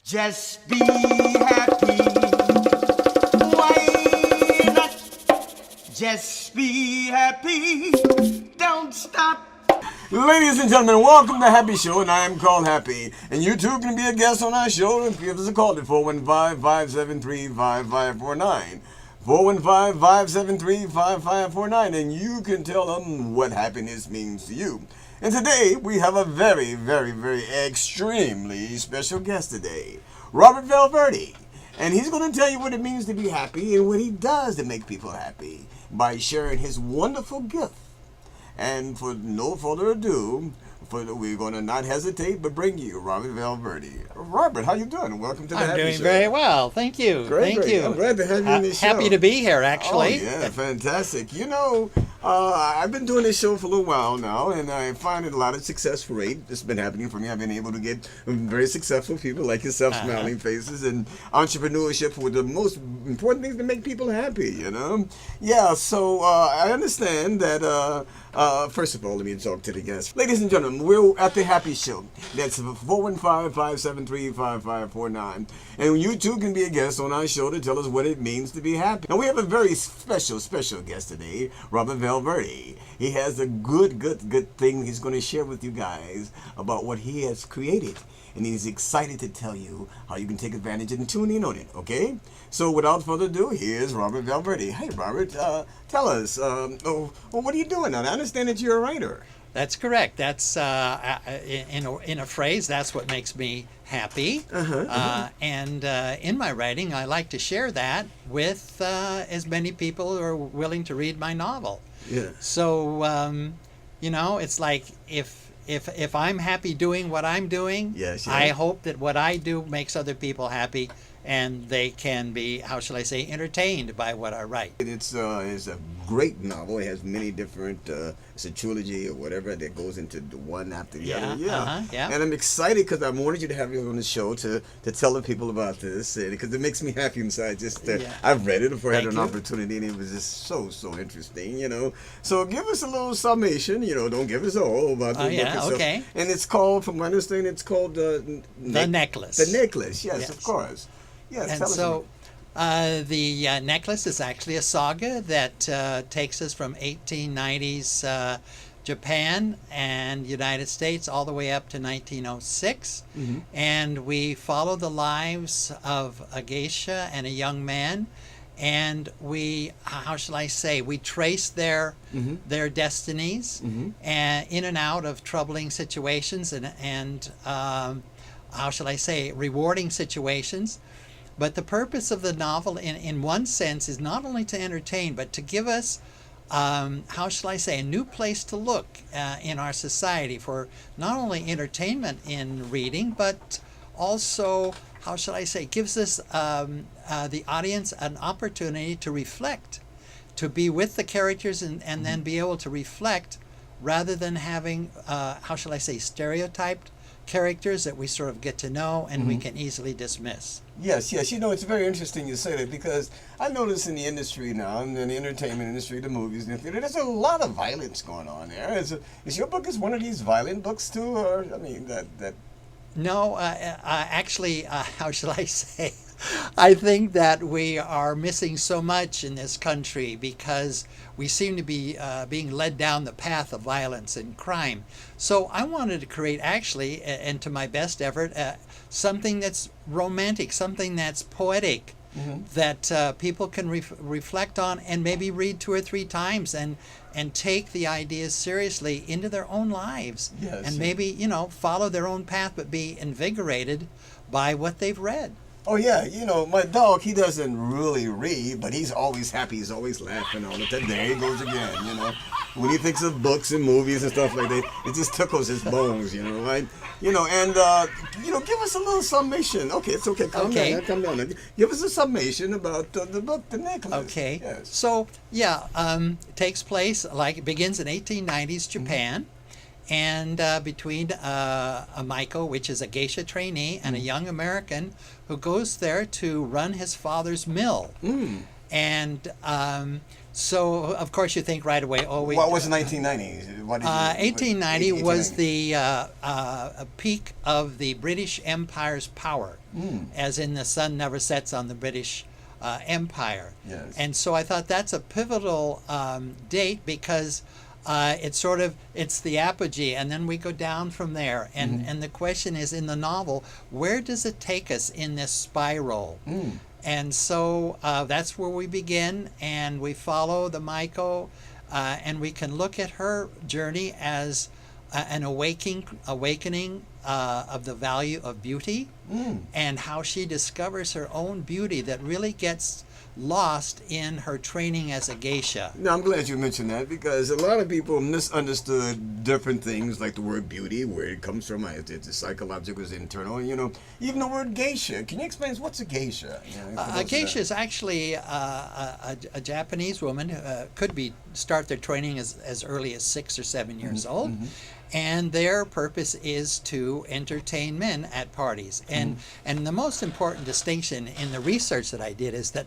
Just be happy. Why not? Just be happy. Don't stop. Ladies and gentlemen, welcome to Happy Show, and I am called Happy. And you too can be a guest on our show and give us a call at 415-573-5549. 415-573-5549, and you can tell them what happiness means to you. And today, we have a very, very, very extremely special guest today, Robert Valverde. And he's going to tell you what it means to be happy and what he does to make people happy by sharing his wonderful gift. And for no further ado, we're going to not hesitate but bring you Robert Valverde. Robert, how you doing? Welcome to the Happy Show. I'm doing very well. Thank you. Thank you. I'm glad to have you in this show. Happy to be here, actually. Oh, yeah, fantastic. You know, I've been doing this show for a little while now, and I find a lot of success rate. It's been happening for me. I've been able to get very successful people like yourself, smiling faces, and entrepreneurship were the most important things to make people happy, you know? Yeah, so I understand that... first of all, let me talk to the guests. Ladies and gentlemen, we're at the Happy Show. That's 415-573-5549. And you too can be a guest on our show to tell us what it means to be happy. Now, we have a very special guest today, Robert Valverde. He has a good thing he's going to share with you guys about what he has created. And he's excited to tell you how you can take advantage and tune in on it, okay? So without further ado, here's Robert Valverde. Hey, Robert, tell us, what are you doing now? I understand that you're a writer. That's correct. That's, in a phrase, that's what makes me happy. And in my writing, I like to share that with as many people who are willing to read my novel. Yeah. So, you know, it's like if I'm happy doing what I'm doing, yes. I hope that what I do makes other people happy, and they can be, how shall I say, entertained by what I write. It's a great novel. It has many different, it's a trilogy or whatever that goes into the one after the other. Yeah. And I'm excited because I wanted you to have you on the show to tell the people about this, because it makes me happy inside. I've read it before I had an opportunity, and it was just so interesting, you know. So give us a little summation, you know, don't give us all about the book itself. Okay. And it's called, from my understanding, it's called The Necklace. The Necklace, yes, of course. Yes, and so the necklace is actually a saga that takes us from 1890s Japan and United States all the way up to 1906. And we follow the lives of a geisha and a young man, and we, how shall I say, we trace their destinies and in and out of troubling situations and how shall I say, rewarding situations. But the purpose of the novel, in one sense, is not only to entertain, but to give us, how shall I say, a new place to look in our society for not only entertainment in reading, but also, how shall I say, gives us the audience an opportunity to reflect, to be with the characters and then be able to reflect rather than having, how shall I say, stereotyped characters that we sort of get to know and we can easily dismiss. Yes. You know, it's very interesting you say that, because I notice in the industry now, in the entertainment industry, the movies and the theater, there's a lot of violence going on there. Is your book one of these violent books too, or I mean that? No, actually, how shall I say? I think that we are missing so much in this country because we seem to be being led down the path of violence and crime. So I wanted to create, actually, and to my best effort, something that's romantic, something that's poetic, that people can reflect on and maybe read 2 or 3 times and take the ideas seriously into their own lives. Yes. And maybe, you know, follow their own path but be invigorated by what they've read. Oh, yeah. You know, my dog, he doesn't really read, but he's always happy. He's always laughing all the time. There he goes again, you know. When he thinks of books and movies and stuff like that, it just tickles his bones, you know, right? You know, and, you know, give us a little summation. Okay, it's okay. Calm down. Give us a summation about the book, The Necklace. Okay. Yes. So, yeah, it takes place, it begins in 1890s Japan. And between a Maiko, which is a geisha trainee, and a young American who goes there to run his father's mill. And So of course you think right away, oh, What was 1990? What did you, 1890 was 1890? the peak of the British Empire's power, as in the sun never sets on the British Empire. Yes. And so I thought that's a pivotal date because it's the apogee, and then we go down from there. And the question is, in the novel, where does it take us in this spiral? And so that's where we begin, and we follow the Maiko, and we can look at her journey as an awakening of the value of beauty, and how she discovers her own beauty that really gets lost in her training as a geisha. Now, I'm glad you mentioned that because a lot of people misunderstood different things like the word beauty, where it comes from. It's psychological, it's internal. You know, even the word geisha. Can you explain what's a geisha? A geisha is actually a Japanese woman could start their training as early as 6 or 7 years old. And their purpose is to entertain men at parties. And the most important distinction in the research that I did is that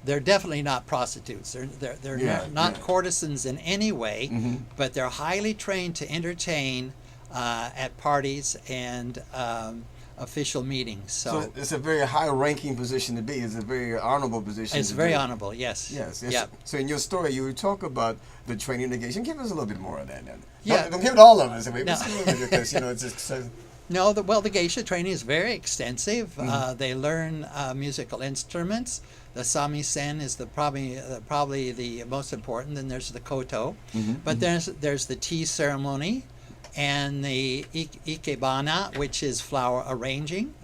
they're definitely not prostitutes. They're not courtesans in any way, but they're highly trained to entertain at parties and official meetings. So it's a very high-ranking position to be. It's a very honorable position. It's very honorable. Yes. Yes. Yep. So in your story, you talk about the training of geisha. Give us a little bit more of that. Then. Yeah. Don't give it all of us. Maybe No. just a little bit because it's just. No, the geisha training is very extensive. They learn musical instruments. The samisen is probably the most important. Then there's the koto, but there's the tea ceremony, and the ikebana, which is flower arranging.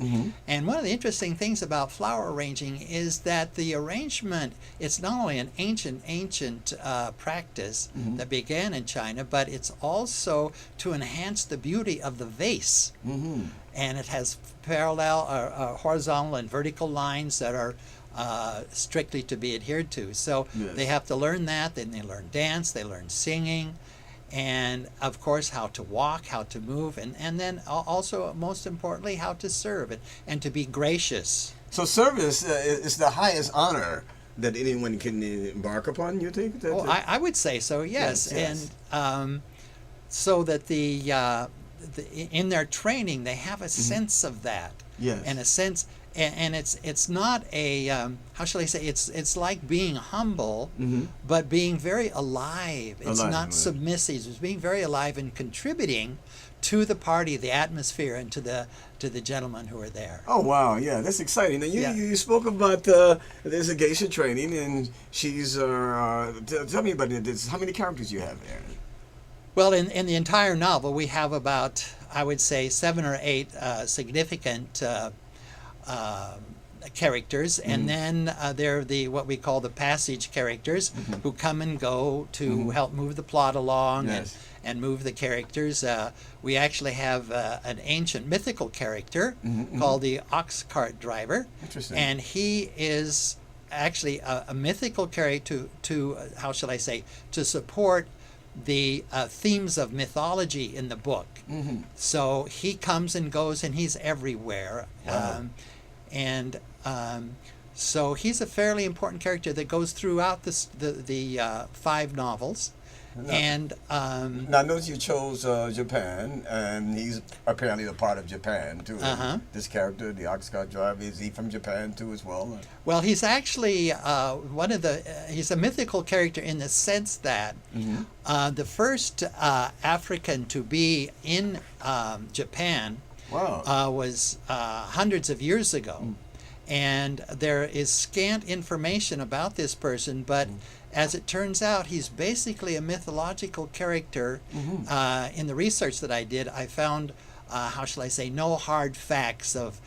And one of the interesting things about flower arranging is that the arrangement, it's not only an ancient practice that began in China, but it's also to enhance the beauty of the vase. And it has parallel, horizontal and vertical lines that are strictly to be adhered to. So they have to learn that, then they learn dance, they learn singing, and of course how to walk, how to move, and then also most importantly how to serve and to be gracious. So service is the highest honor that anyone can embark upon, you think? I would say so, yes. And so that in their training they have a sense of that, and a sense. And it's not a how shall I say, it's like being humble, but being very alive. It's not submissive. It's being very alive and contributing to the party, the atmosphere, and to the gentlemen who are there. Oh wow, yeah, that's exciting. Now you spoke about there's a geisha training, and she's tell me about it. How many characters you have there? Well, in the entire novel, we have about, I would say, 7 or 8 significant characters, and then there are what we call the passage characters, who come and go to help move the plot along and move the characters. We actually have an ancient mythical character called the ox cart driver. Interesting. And he is actually a mythical character to how shall I say, to support the themes of mythology in the book. So he comes and goes, and he's everywhere. Wow. So he's a fairly important character that goes throughout the 5 novels. Now, notice you chose Japan, and he's apparently a part of Japan too. This character, the ox cart driver, is he from Japan too as well? Well, he's actually he's a mythical character in the sense that the first African to be in Japan was hundreds of years ago. And there is scant information about this person, but as it turns out, he's basically a mythological character. In the research that I did, I found, how shall I say, no hard facts of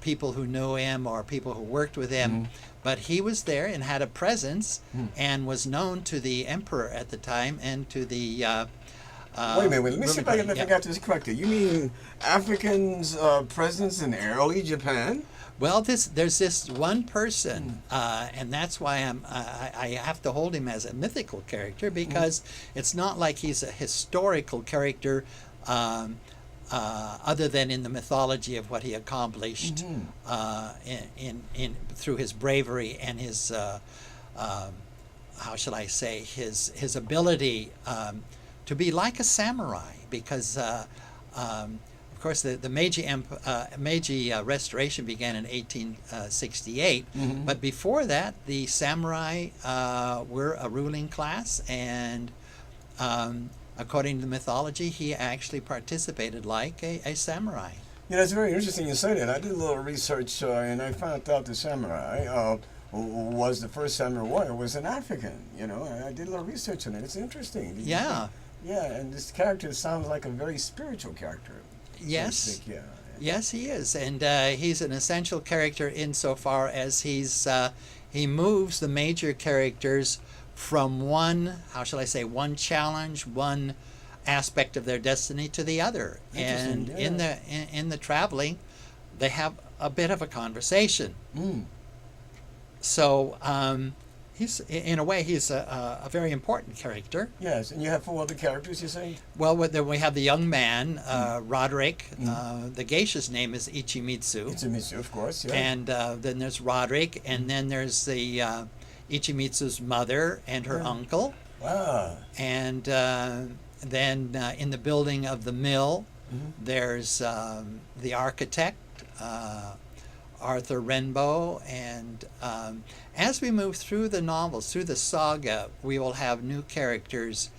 people who knew him or people who worked with him. But he was there and had a presence and was known to the emperor at the time and to the... wait a minute, let me see if I got this correctly. You mean Africans' presence in early Japan? Well, there's this one person, and that's why I have to hold him as a mythical character, because it's not like he's a historical character other than in the mythology of what he accomplished through his bravery and his how shall I say, his ability to be like a samurai, because of course the Meiji Restoration began in 1868, but before that the samurai were a ruling class, and according to the mythology, he actually participated like a samurai. You know, it's very interesting you say that. I did a little research, and I found out the samurai was the first samurai warrior was an African. You know, and I did a little research on it. It's interesting. Yeah. Yeah, and this character sounds like a very spiritual character. Yes. So to speak, yeah. Yes, he is, and he's an essential character insofar as he moves the major characters from one, how shall I say, one challenge, one aspect of their destiny to the other, and yeah. in the traveling, they have a bit of a conversation. So he's, in a way, he's a very important character. Yes, and you have 4 other characters, you say? Well, then we have the young man, Roderick. The geisha's name is Ichimitsu. Ichimitsu, of course, yeah. And then there's Roderick, and then there's the Ichimitsu's mother and her uncle. Wow. And then in the building of the mill, there's the architect, Arthur Renbo, and as we move through the novels, through the saga, we will have new characters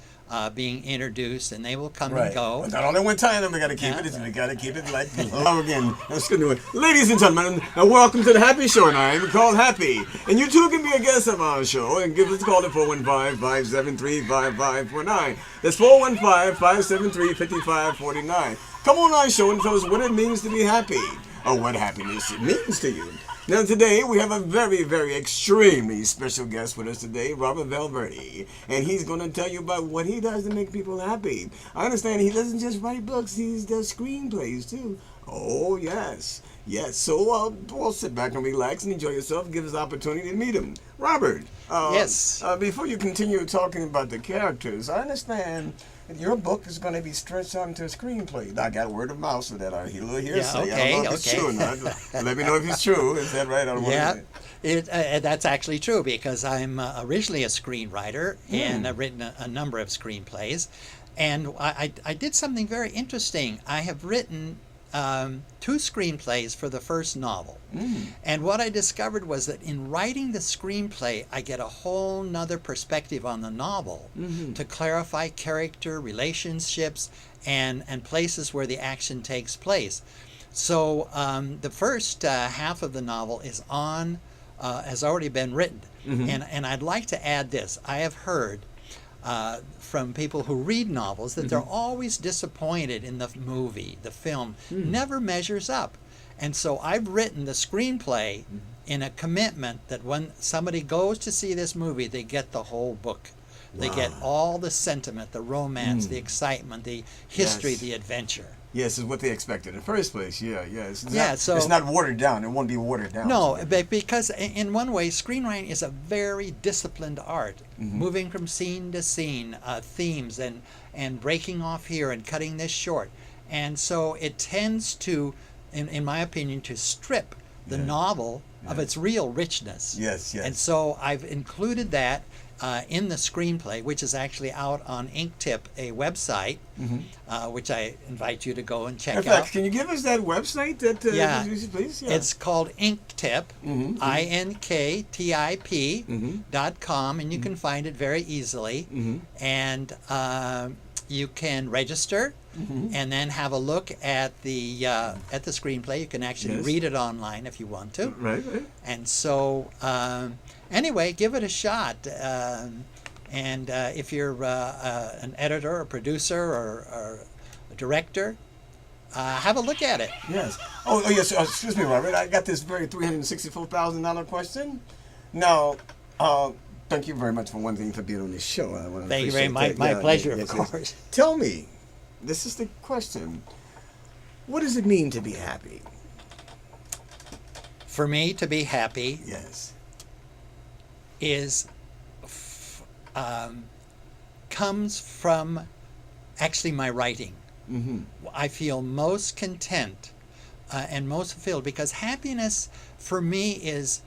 being introduced, and they will come and go. But not only one time, we got to keep it. We got to keep it like hello again. Let's do it, ladies and gentlemen. Welcome to the Happy Show. And I'm called Happy, and you too can be a guest of our show and give us a call at 415-573-5549. That's 415-573-5549. Come on our show and tell us what it means to be happy, or what happiness it means to you. Now today we have a very, very extremely special guest with us today, Robert Valverde, and he's going to tell you about what he does to make people happy. I understand he doesn't just write books, he does screenplays too. Oh yes, yes. So well, sit back and relax and enjoy yourself. Give us the opportunity to meet him, Robert. Yes. Before you continue talking about the characters, I understand your book is going to be stretched out into a screenplay. I got word of mouth so that I hear hearsay. Yeah, I don't know if it's true or not. Let me know if it's true. Is that right? I don't want to... That's actually true, because I'm originally a screenwriter, and I've written a number of screenplays. And I did something very interesting. I have written 2 screenplays for the first novel. And what I discovered was that in writing the screenplay, I get a whole nother perspective on the novel to clarify character, relationships, and places where the action takes place. So the first half of the novel is has already been written. And I'd like to add this. I have heard from people who read novels that they're always disappointed in the movie. The film never measures up. And so I've written the screenplay in a commitment that when somebody goes to see this movie, they get the whole book. They get all the sentiment, the romance, the excitement, the history, the adventure. Yes, is what they expected in the first place. Yeah. It's so not watered down. It won't be watered down. No, because in one way, screenwriting is a very disciplined art, moving from scene to scene, themes, and breaking off here and cutting this short. And so it tends to, in my opinion, to strip the novel of its real richness. Yes. And so I've included that in the screenplay, which is actually out on Ink.Tip, a website, which I invite you to go and check out. In fact, can you give us that website, please? Yeah. It's called Ink.Tip, INKTIP.com, and you can find it very easily. And you can register and then have a look at the screenplay. You can actually read it online if you want to. Right. And so, anyway, give it a shot. And if you're an editor, or producer, or a director, have a look at it. Yes. Oh yes. Excuse me, Robert. I got this very $364,000 question. Now, thank you very much for one thing for being on this show. I want to Thank you very much. My pleasure, of course. Yes. Tell me, this is the question. What does it mean to be happy? For me, to be happy, is comes from actually my writing. I feel most content and most fulfilled, because happiness for me is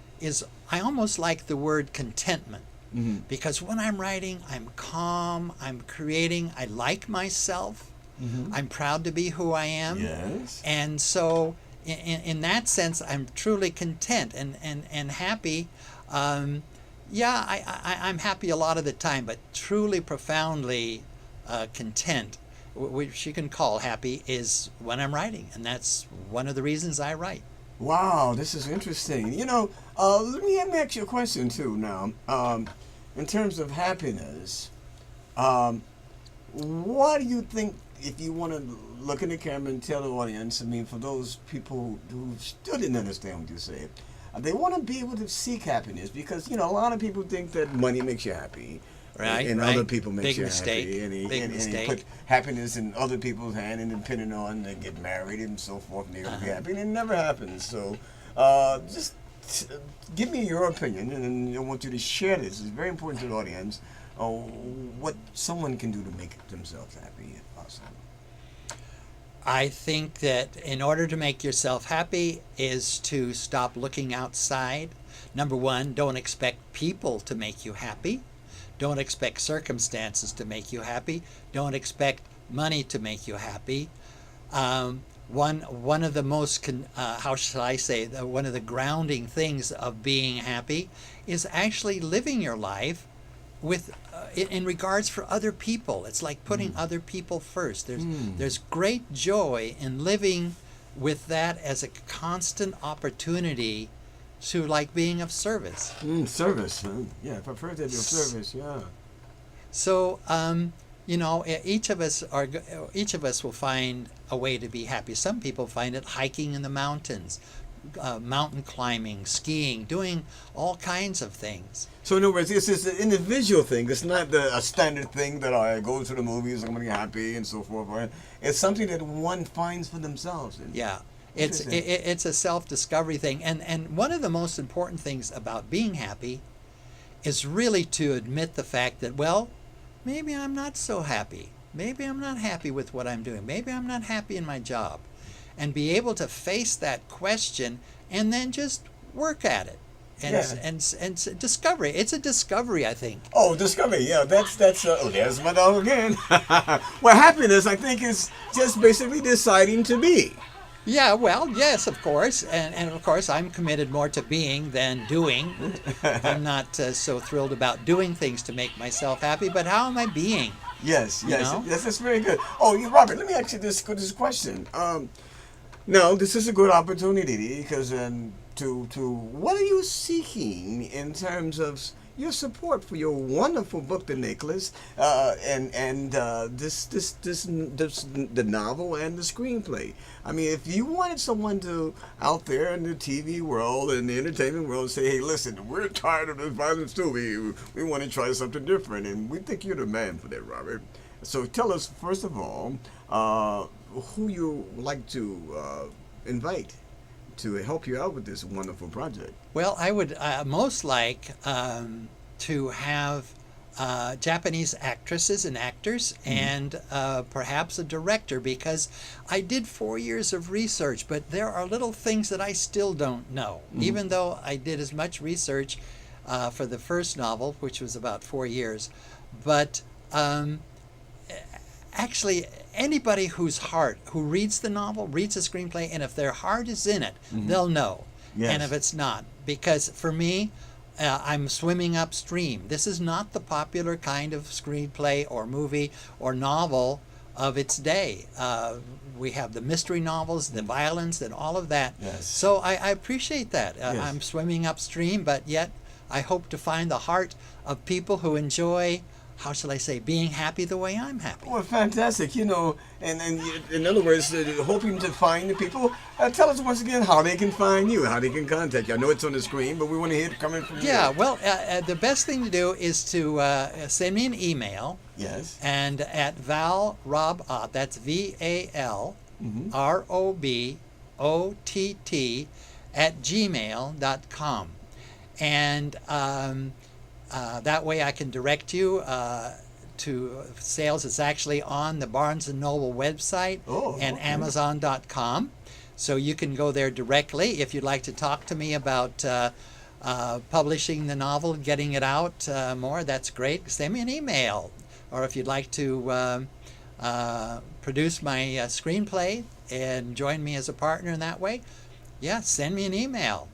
I almost like the word contentment. Mm-hmm. Because when I'm writing, I'm calm, I'm creating, I like myself, Mm-hmm. I'm proud to be who I am. Yes. And so, in that sense, I'm truly content and happy. Yeah, I'm happy a lot of the time, but truly profoundly content, which you can call happy, is when I'm writing. And that's one of the reasons I write. Wow, this is interesting. Let me ask you a question too now. In terms of happiness, um, what do you think, if you want to look in the camera and tell the audience, I mean, for those people who still didn't understand what you said, they want to be able to seek happiness because, a lot of people think that money makes you happy. Right, and right. other people make Big you mistake. happy, Big and mistake. put happiness in other people's hand, and depending on they get married and so forth, and they're gonna be happy, and it never happens. So, just give me your opinion, and I want you to share this. It's very important to the audience. What someone can do to make themselves happy, if possible. I think that in order to make yourself happy is to stop looking outside. Number one, don't expect people to make you happy. Don't expect circumstances to make you happy. Don't expect money to make you happy. One of the most how shall I say, one of the grounding things of being happy is actually living your life with in regards for other people. It's like putting other people first. There's great joy in living with that as a constant opportunity to like being of service. Service, huh? Yeah, I've heard that of service. Yeah. So, each of us will find a way to be happy. Some people find it hiking in the mountains, mountain climbing, skiing, doing all kinds of things. So in other words, it's an individual thing. It's not a standard thing that I go to the movies, I'm going to be happy and so forth. Right? It's something that one finds for themselves. Yeah. It's a self-discovery thing. And one of the most important things about being happy is really to admit the fact that, well, maybe I'm not so happy. Maybe I'm not happy with what I'm doing. Maybe I'm not happy in my job. And be able to face that question and then just work at it. And discovery. It's a discovery, I think. Oh, discovery. Yeah, that's there's my dog again. Well, happiness, I think, is just basically deciding to be. Yeah, well, yes, of course. And of course, I'm committed more to being than doing. I'm not so thrilled about doing things to make myself happy, but how am I being? Yes, know? that's very good. Oh, Robert, let me ask you this question. No, this is a good opportunity because to what are you seeking in terms of your support for your wonderful book, The Necklace, and the novel and the screenplay. I mean, if you wanted someone to out there in the TV world and the entertainment world say, "Hey, listen, we're tired of this violence too. We want to try something different," and we think you're the man for that, Robert. So tell us first of all who you like to invite to help you out with this wonderful project. Well, I would most like to have Japanese actresses and actors and perhaps a director, because I did 4 years of research, but there are little things that I still don't know. Even though I did as much research for the first novel, which was about 4 years. But actually, anybody who reads the novel, reads the screenplay, and if their heart is in it, they'll know. Yes. And if it's not, because for me, I'm swimming upstream. This is not the popular kind of screenplay or movie or novel of its day. We have the mystery novels, the violence, and all of that. Yes. So I appreciate that. Yes. I'm swimming upstream, but yet I hope to find the heart of people who enjoy, how shall I say, being happy the way I'm happy. Well, fantastic. And in other words, hoping to find the people. Tell us once again how they can find you, how they can contact you. I know it's on the screen, but we want to hear it coming from you. Yeah, well, the best thing to do is to send me an email. Yes. And at valrobott, that's VALROBOTT @gmail.com. And that way I can direct you to sales. It's actually on the Barnes & Noble website and Amazon.com. So you can go there directly if you'd like to talk to me about publishing the novel, getting it out more, that's great. Send me an email. Or if you'd like to produce my screenplay and join me as a partner in that way, yeah, send me an email.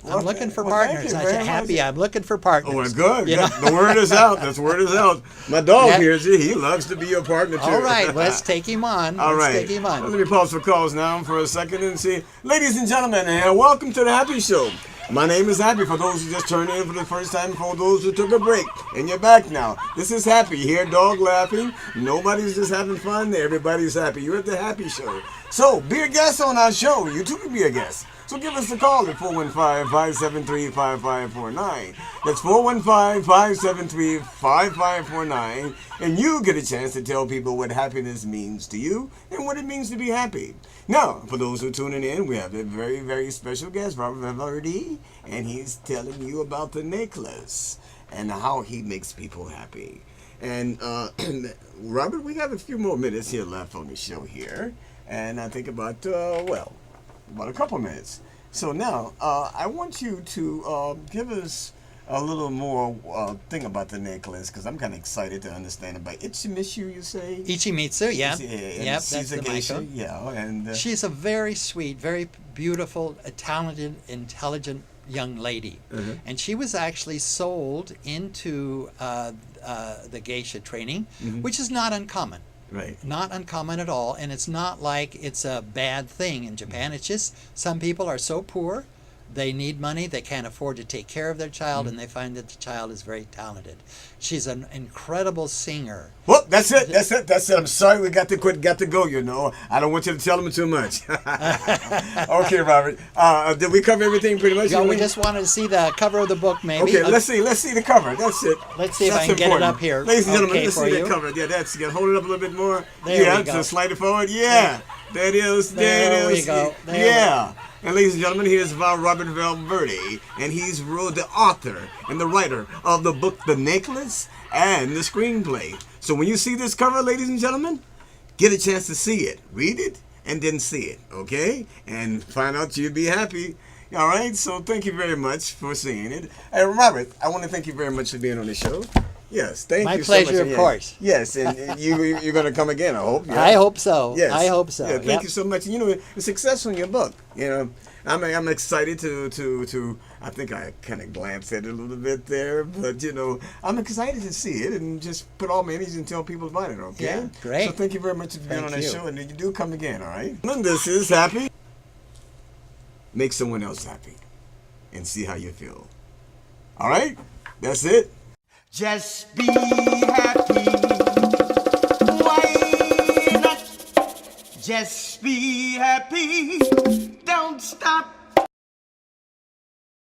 Well, I'm looking for well, partners. thank you I very said, much. H.A.P.I, I'm looking for partners. Oh, well, good. You know? The word is out. That's word is out. My dog Yeah. hears you. He loves to be your partner, too. All right, let's take him on. All Let's right. take him on. Let me pause for calls now for a second and see. Ladies and gentlemen, and welcome to the Happy Show. My name is Happy for those who just turned in for the first time, for those who took a break. And you're back now. This is Happy. You hear dog laughing. Nobody's just having fun. Everybody's happy. You're at the Happy Show. So, be a guest on our show. You too can be a guest. So give us a call at 415-573-5549. That's 415-573-5549. And you get a chance to tell people what happiness means to you and what it means to be happy. Now, for those who are tuning in, we have a very, very special guest, Robert Valverde, and he's telling you about the necklace and how he makes people happy. And Robert, we have a few more minutes here left on the show here. And I think about, about a couple minutes. So now, I want you to give us a little more thing about the necklace, because I'm kind of excited to understand about Ichimitsu, you say? Ichimitsu, yeah. Yeah, Yep, that's the geisha, Maiko. yeah. And, She's a very sweet, very beautiful, talented, intelligent young lady. Mhm. And she was actually sold into the geisha training, which is not uncommon. right. Not uncommon at all, and it's not like it's a bad thing in Japan. It's just some people are so poor, they need money, they can't afford to take care of their child, and they find that the child is very talented. She's an incredible singer. Well, that's it. That's it. That's it. I'm sorry we got to quit. Got to go. You know, I don't want you to tell them too much. Okay, Robert. Did we cover everything pretty much? Yeah, we just wanted to see the cover of the book, maybe. Okay, let's see. Let's see the cover. That's it. Let's see if That's I can get it important. up here. Ladies and gentlemen, Okay, let's for see you. that cover. Yeah, that's good. Hold it up a little bit more. There yeah, we go. just slide it forward. Yeah, there it is. There it we is. go. There we Yeah. And ladies and gentlemen, here's Robert Valverde, and he's the author and the writer of the book The Necklace and the screenplay. So when you see this cover, ladies and gentlemen, get a chance to see it. Read it and then see it, okay? And find out you'll be happy. All right, so thank you very much for seeing it. And Robert, I want to thank you very much for being on the show. Yes, thank My you pleasure, so much. of Yeah. course. Yes, and you're going to come again, I hope. Yeah. I hope so. Yes. I hope so. Yeah, thank Yep. you so much. You know, the success on your book. You know, I'm excited to. I think I kind of glanced at it a little bit there, but you know, I'm excited to see it and just put all my energy and tell people about it. Okay. Yeah, great. So thank you very much for being Thank on the you. show, and you do come again. All right. And this is Happy. Make someone else happy, and see how you feel. All right. That's it. Just be happy. Why not? Just be happy.